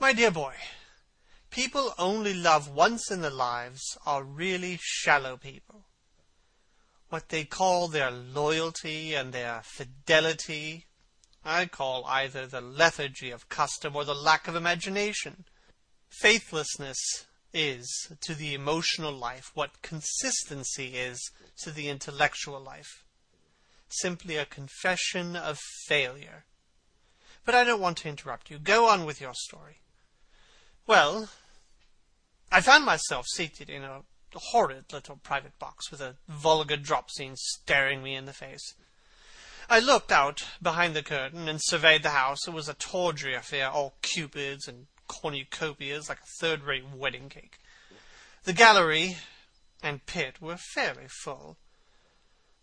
My dear boy, people only love once in their lives are really shallow people. What they call their loyalty and their fidelity, I call either the lethargy of custom or the lack of imagination. Faithlessness is to the emotional life what consistency is to the intellectual life. Simply a confession of failure. But I don't want to interrupt you. Go on with your story. Well, I found myself seated in a horrid little private box with a vulgar drop scene staring me in the face. I looked out behind the curtain and surveyed the house. It was a tawdry affair, all cupids and cornucopias like a third-rate wedding cake. The gallery and pit were fairly full,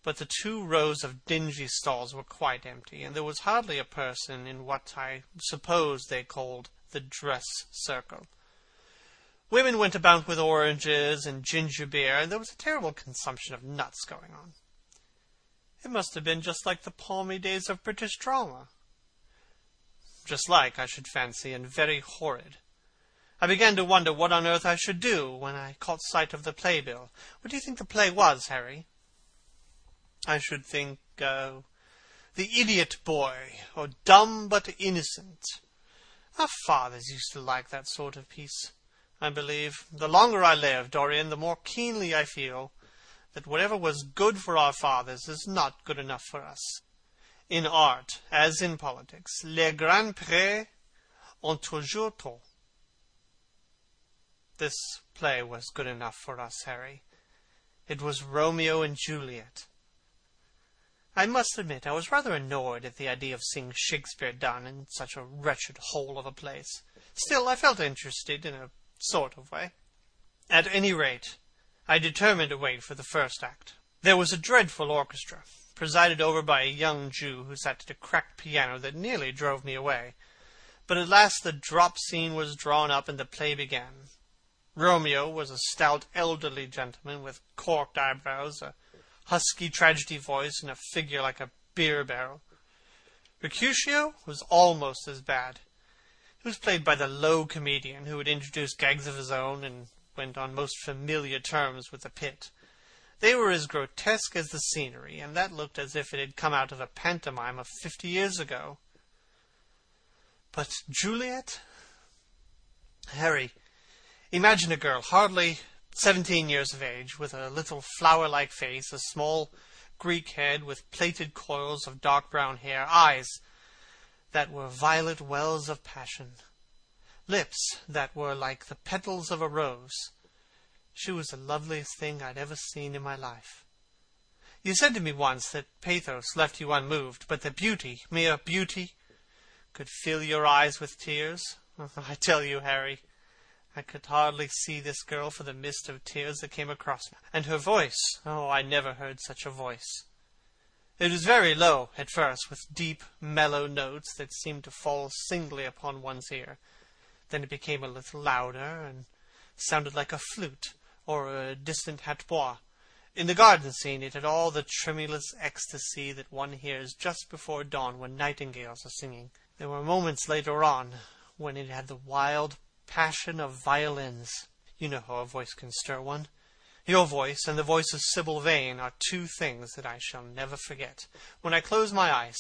but the 2 rows of dingy stalls were quite empty, and there was hardly a person in what I suppose they called the dress circle. Women went about with oranges and ginger beer, and there was a terrible consumption of nuts going on. It must have been just like the palmy days of British drama. Just like, I should fancy, and very horrid. I began to wonder what on earth I should do when I caught sight of the playbill. What do you think the play was, Harry? I should think, The Idiot Boy, or Dumb but Innocent. Our fathers used to like that sort of piece, I believe. The longer I live, Dorian, the more keenly I feel that whatever was good for our fathers is not good enough for us. In art, as in politics, les grands prêts ont toujours tort. This play was good enough for us, Harry. It was Romeo and Juliet. I must admit I was rather annoyed at the idea of seeing Shakespeare done in such a wretched hole of a place. Still, I felt interested in a sort of way. At any rate, I determined to wait for the first act. There was a dreadful orchestra, presided over by a young Jew who sat at a cracked piano that nearly drove me away. But at last the drop scene was drawn up and the play began. Romeo was a stout elderly gentleman with corked eyebrows, a husky tragedy voice, and a figure like a beer barrel. Mercutio was almost as bad. He was played by the low comedian who had introduced gags of his own and went on most familiar terms with the pit. They were as grotesque as the scenery, and that looked as if it had come out of a pantomime of 50 years ago. But Juliet? Harry, imagine a girl hardly 17 years of age, with a little flower-like face, a small Greek head with plaited coils of dark brown hair, eyes that were violet wells of passion, lips that were like the petals of a rose. She was the loveliest thing I'd ever seen in my life. You said to me once that pathos left you unmoved, but that beauty, mere beauty, could fill your eyes with tears. I tell you, Harry, I could hardly see this girl for the mist of tears that came across me. And her voice, oh, I never heard such a voice. It was very low at first, with deep, mellow notes that seemed to fall singly upon one's ear. Then it became a little louder, and sounded like a flute, or a distant hautbois. In the garden scene it had all the tremulous ecstasy that one hears just before dawn when nightingales are singing. There were moments later on when it had the wild passion of violins. You know how a voice can stir one. Your voice and the voice of Sybil Vane are 2 things that I shall never forget. When I close my eyes,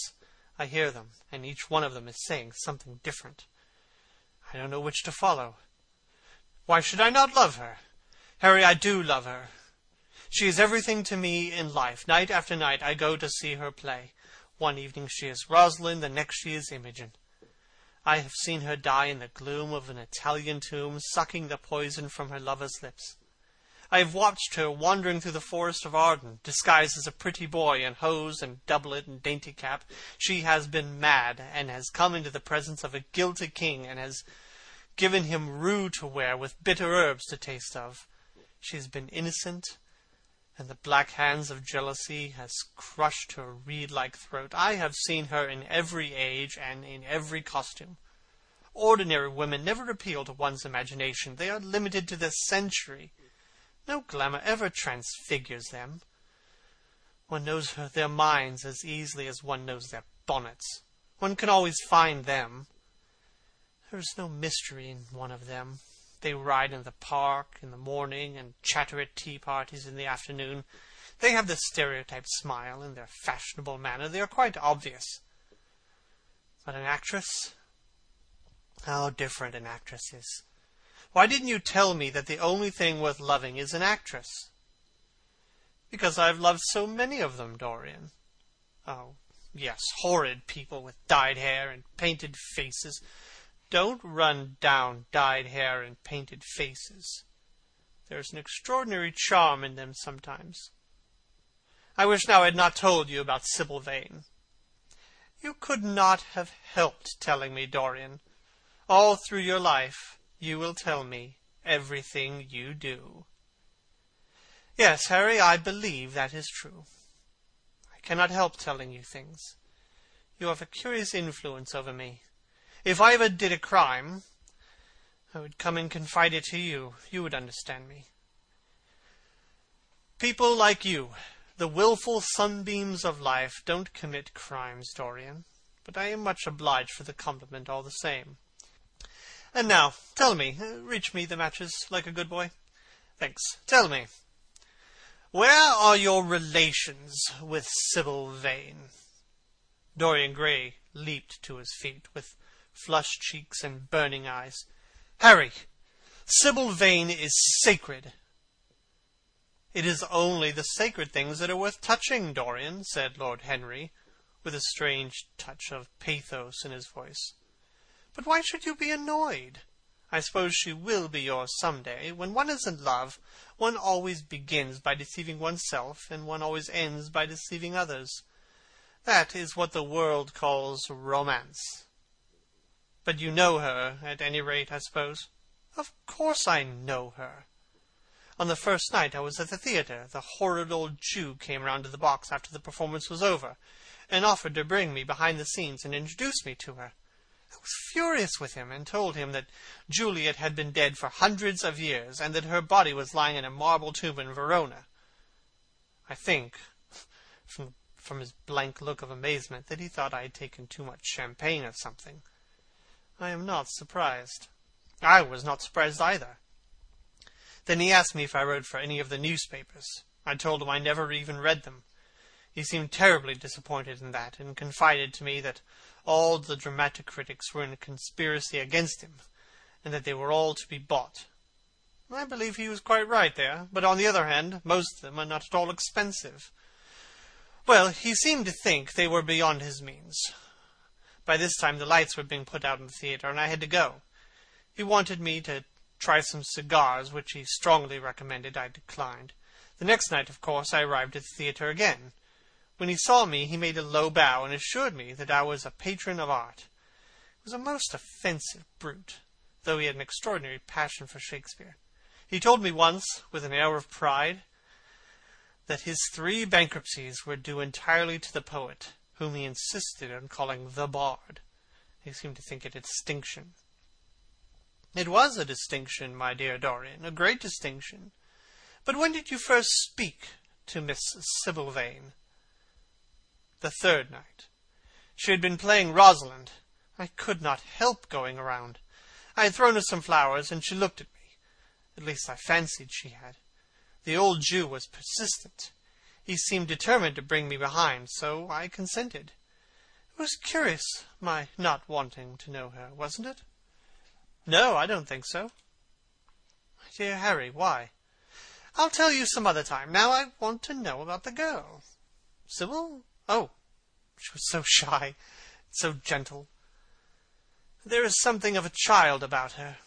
I hear them, and each one of them is saying something different. I don't know which to follow. Why should I not love her? Harry, I do love her. She is everything to me in life. Night after night I go to see her play. One evening she is Rosalind, the next she is Imogen. I have seen her die in the gloom of an Italian tomb, sucking the poison from her lover's lips. I have watched her wandering through the forest of Arden, disguised as a pretty boy in hose and doublet and dainty cap. She has been mad, and has come into the presence of a guilty king, and has given him rue to wear with bitter herbs to taste of. She has been innocent, and the black hands of jealousy has crushed her reed-like throat. I have seen her in every age and in every costume. Ordinary women never appeal to one's imagination. They are limited to this century. No glamour ever transfigures them. One knows their minds as easily as one knows their bonnets. One can always find them. There is no mystery in one of them. They ride in the park in the morning and chatter at tea parties in the afternoon. They have the stereotyped smile and their fashionable manner. They are quite obvious. But an actress? How different an actress is. Why didn't you tell me that the only thing worth loving is an actress? Because I've loved so many of them, Dorian. Oh, yes, horrid people with dyed hair and painted faces. Don't run down dyed hair and painted faces. There's an extraordinary charm in them sometimes. I wish now I had not told you about Sybil Vane. You could not have helped telling me, Dorian. All through your life you will tell me everything you do. Yes, Harry, I believe that is true. I cannot help telling you things. You have a curious influence over me. If I ever did a crime, I would come and confide it to you. You would understand me. People like you, the willful sunbeams of life, don't commit crimes, Dorian. But I am much obliged for the compliment all the same. And now, tell me, reach me the matches like a good boy. Thanks. Tell me, where are your relations with Sybil Vane? Dorian Gray leaped to his feet with flushed cheeks and burning eyes. Harry, Sybil Vane is sacred. It is only the sacred things that are worth touching, Dorian, said Lord Henry, with a strange touch of pathos in his voice. But why should you be annoyed? I suppose she will be yours some day. When one is in love, one always begins by deceiving oneself, and one always ends by deceiving others. That is what the world calls romance. But you know her, at any rate, I suppose? Of course I know her. On the first night I was at the theatre, the horrid old Jew came round to the box after the performance was over, and offered to bring me behind the scenes and introduce me to her. I was furious with him, and told him that Juliet had been dead for hundreds of years, and that her body was lying in a marble tomb in Verona. I think, from his blank look of amazement, that he thought I had taken too much champagne or something. I am not surprised. I was not surprised either. Then he asked me if I wrote for any of the newspapers. I told him I never even read them. He seemed terribly disappointed in that, and confided to me that all the dramatic critics were in a conspiracy against him, and that they were all to be bought. I believe he was quite right there, but on the other hand, most of them are not at all expensive. Well, he seemed to think they were beyond his means. By this time the lights were being put out in the theatre, and I had to go. He wanted me to try some cigars, which he strongly recommended. I declined. The next night, of course, I arrived at the theatre again. When he saw me, he made a low bow and assured me that I was a patron of art. He was a most offensive brute, though he had an extraordinary passion for Shakespeare. He told me once, with an air of pride, that his 3 bankruptcies were due entirely to the poet, whom he insisted on calling the bard. He seemed to think it a distinction. It was a distinction, my dear Dorian, a great distinction. But when did you first speak to Miss Sybil Vane? The 3rd night. She had been playing Rosalind. I could not help going around. I had thrown her some flowers, and she looked at me. At least I fancied she had. The old Jew was persistent. He seemed determined to bring me behind, so I consented. It was curious, my not wanting to know her, wasn't it? No, I don't think so. My dear Harry, why? I'll tell you some other time. Now I want to know about the girl. Sybil? Oh, she was so shy, so gentle. There is something of a child about her.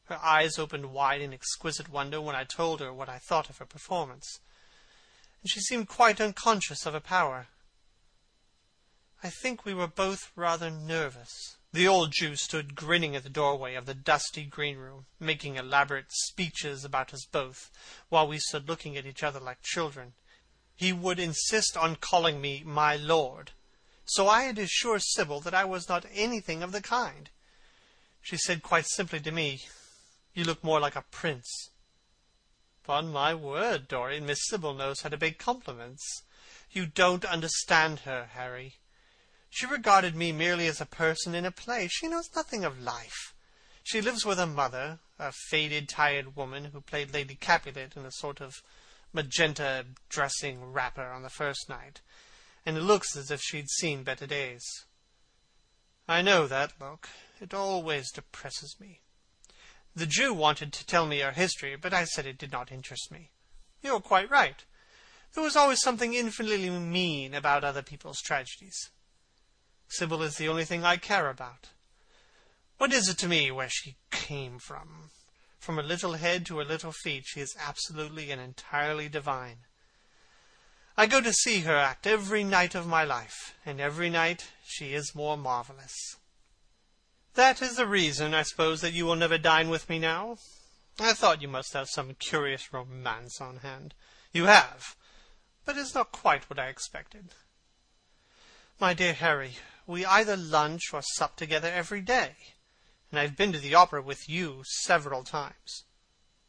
Her eyes opened wide in exquisite wonder when I told her what I thought of her performance, and she seemed quite unconscious of her power. I think we were both rather nervous. The old Jew stood grinning at the doorway of the dusty green room, making elaborate speeches about us both, while we stood looking at each other like children. He would insist on calling me my lord, so I had to assure Sybil that I was not anything of the kind. She said quite simply to me, "You look more like a prince." "'Pon my word, Dorian, Miss Sybil knows how to pay compliments. You don't understand her, Harry. She regarded me merely as a person in a play. She knows nothing of life. She lives with her mother, a faded, tired woman who played Lady Capulet in a sort of magenta dressing wrapper on the first night, and it looks as if she'd seen better days. I know that look. It always depresses me. The Jew wanted to tell me her history, but I said it did not interest me. You're quite right. There was always something infinitely mean about other people's tragedies. Sybil is the only thing I care about. What is it to me where she came from? From her little head to her little feet, she is absolutely and entirely divine. I go to see her act every night of my life, and every night she is more marvelous. That is the reason, I suppose, that you will never dine with me now. I thought you must have some curious romance on hand. You have, but it is not quite what I expected. My dear Harry, we either lunch or sup together every day, and I have been to the opera with you several times.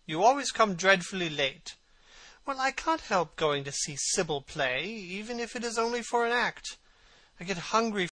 You always come dreadfully late. Well, I can't help going to see Sybil play, even if it is only for an act. I get hungry